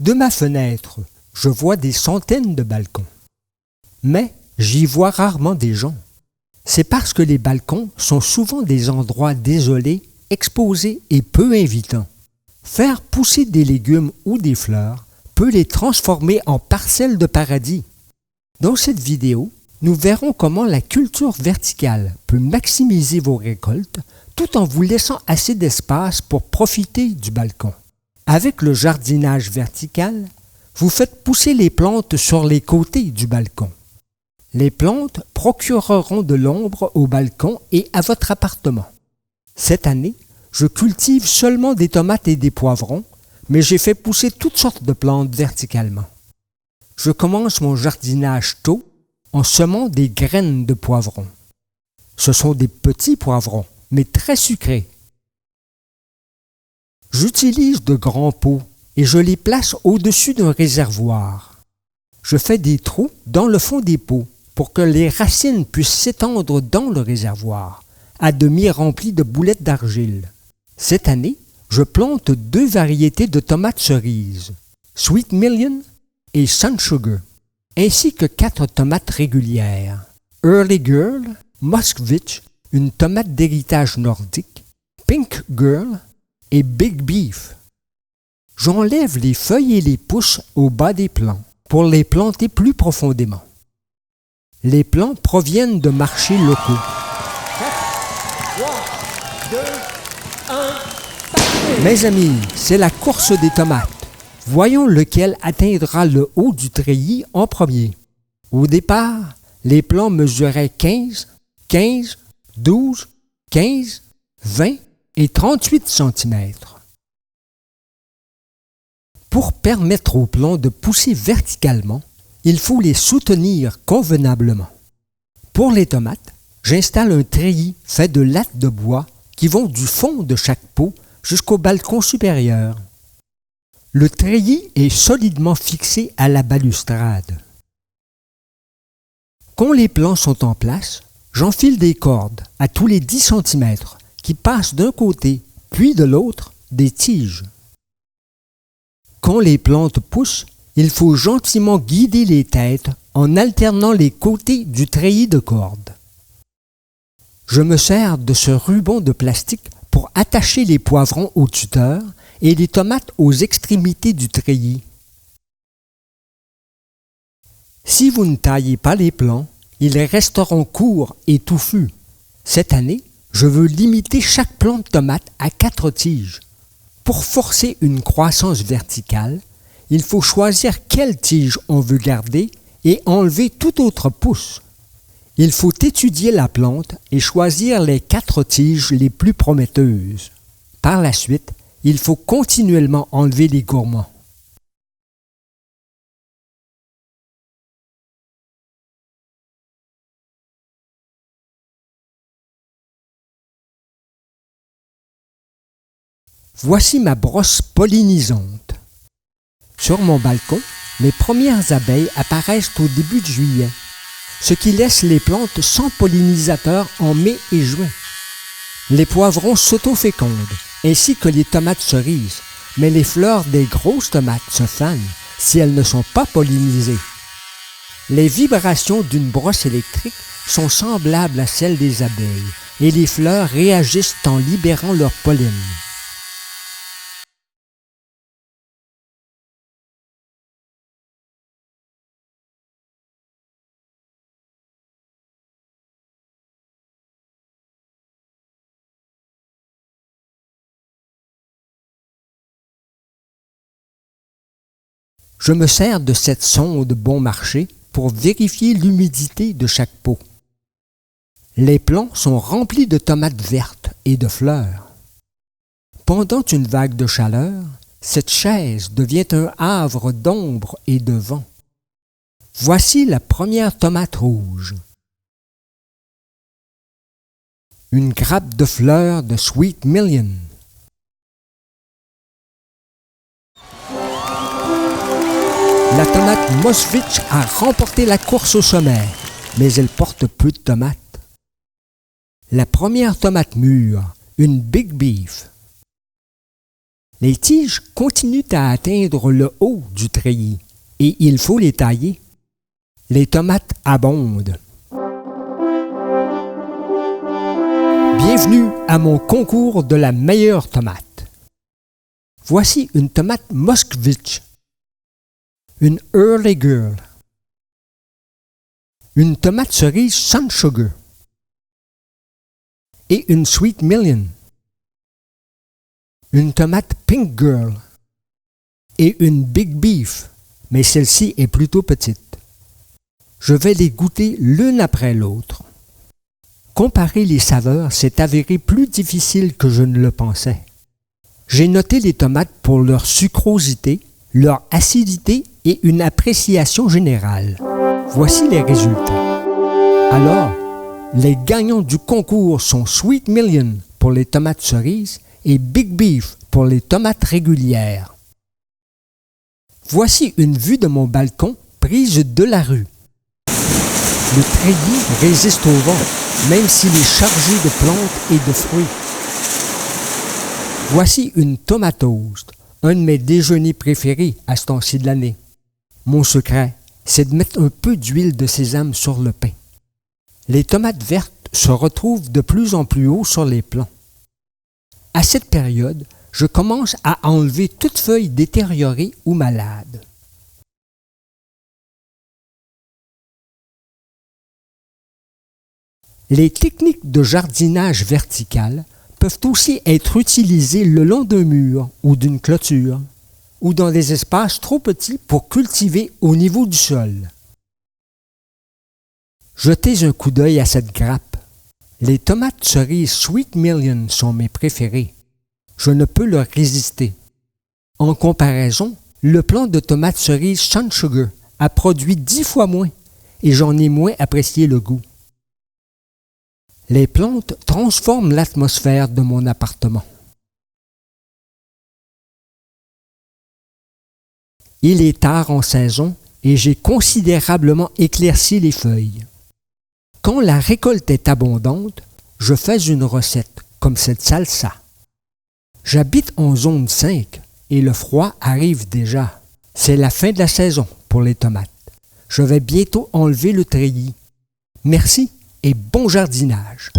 De ma fenêtre, je vois des centaines de balcons. Mais j'y vois rarement des gens. C'est parce que les balcons sont souvent des endroits désolés, exposés et peu invitants. Faire pousser des légumes ou des fleurs peut les transformer en parcelles de paradis. Dans cette vidéo, nous verrons comment la culture verticale peut maximiser vos récoltes tout en vous laissant assez d'espace pour profiter du balcon. Avec le jardinage vertical, vous faites pousser les plantes sur les côtés du balcon. Les plantes procureront de l'ombre au balcon et à votre appartement. Cette année, je cultive seulement des tomates et des poivrons, mais j'ai fait pousser toutes sortes de plantes verticalement. Je commence mon jardinage tôt en semant des graines de poivrons. Ce sont des petits poivrons, mais très sucrés. J'utilise de grands pots et je les place au-dessus d'un réservoir. Je fais des trous dans le fond des pots pour que les racines puissent s'étendre dans le réservoir, à demi rempli de boulettes d'argile. Cette année, je plante 2 variétés de tomates cerises, Sweet Million et Sun Sugar, ainsi que 4 tomates régulières, Early Girl, Moskvich, une tomate d'héritage nordique, Pink Girl et Big Beef. J'enlève les feuilles et les pousses au bas des plants pour les planter plus profondément. Les plants proviennent de marchés locaux. 4, 3, 2, 1, Mes amis, c'est la course des tomates. Voyons lequel atteindra le haut du treillis en premier. Au départ, les plants mesuraient 15, 12, 15, 20 et 38 cm. Pour permettre aux plants de pousser verticalement, il faut les soutenir convenablement. Pour les tomates, j'installe un treillis fait de lattes de bois qui vont du fond de chaque pot jusqu'au balcon supérieur. Le treillis est solidement fixé à la balustrade. Quand les plants sont en place, j'enfile des cordes à tous les 10 cm qui passent d'un côté puis de l'autre des tiges. Quand les plantes poussent, il faut gentiment guider les têtes en alternant les côtés du treillis de cordes. Je me sers de ce ruban de plastique pour attacher les poivrons au tuteur et les tomates aux extrémités du treillis. Si vous ne taillez pas les plants, ils resteront courts et touffus. Cette année, je veux limiter chaque plant de tomate à 4 tiges. Pour forcer une croissance verticale, il faut choisir quelle tige on veut garder et enlever toute autre pousse. Il faut étudier la plante et choisir les 4 tiges les plus prometteuses. Par la suite, il faut continuellement enlever les gourmands. Voici ma brosse pollinisante. Sur mon balcon, mes premières abeilles apparaissent au début de juillet, ce qui laisse les plantes sans pollinisateur en mai et juin. Les poivrons s'autofécondent, ainsi que les tomates cerises, mais les fleurs des grosses tomates se fanent si elles ne sont pas pollinisées. Les vibrations d'une brosse électrique sont semblables à celles des abeilles, et les fleurs réagissent en libérant leur pollen. Je me sers de cette sonde bon marché pour vérifier l'humidité de chaque pot. Les plants sont remplis de tomates vertes et de fleurs. Pendant une vague de chaleur, cette chaise devient un havre d'ombre et de vent. Voici la première tomate rouge. Une grappe de fleurs de Sweet Million. La tomate Moskvich a remporté la course au sommet, mais elle porte peu de tomates. La première tomate mûre, une Big Beef. Les tiges continuent à atteindre le haut du treillis et il faut les tailler. Les tomates abondent. Bienvenue à mon concours de la meilleure tomate. Voici une tomate Moskvitch, une Early Girl, une tomate cerise Sun Sugar et une Sweet Million, une tomate Pink Girl et une Big Beef, mais celle-ci est plutôt petite. Je vais les goûter l'une après l'autre. Comparer les saveurs s'est avéré plus difficile que je ne le pensais. J'ai noté les tomates pour leur sucrosité, leur acidité et une appréciation générale. Voici les résultats. Alors, les gagnants du concours sont Sweet Million pour les tomates cerises et Big Beef pour les tomates régulières. Voici une vue de mon balcon prise de la rue. Le treillis résiste au vent, même s'il est chargé de plantes et de fruits. Voici une tomate toast, un de mes déjeuners préférés à ce temps-ci de l'année. Mon secret, c'est de mettre un peu d'huile de sésame sur le pain. Les tomates vertes se retrouvent de plus en plus haut sur les plants. À cette période, je commence à enlever toute feuille détériorée ou malade. Les techniques de jardinage vertical peuvent aussi être utilisées le long d'un mur ou d'une clôture, ou dans des espaces trop petits pour cultiver au niveau du sol. Jetez un coup d'œil à cette grappe. Les tomates cerises Sweet Million sont mes préférées. Je ne peux leur résister. En comparaison, le plant de tomates cerises Sun Sugar a produit 10 fois moins et j'en ai moins apprécié le goût. Les plantes transforment l'atmosphère de mon appartement. Il est tard en saison et j'ai considérablement éclairci les feuilles. Quand la récolte est abondante, je fais une recette comme cette salsa. J'habite en zone 5 et le froid arrive déjà. C'est la fin de la saison pour les tomates. Je vais bientôt enlever le treillis. Merci et bon jardinage.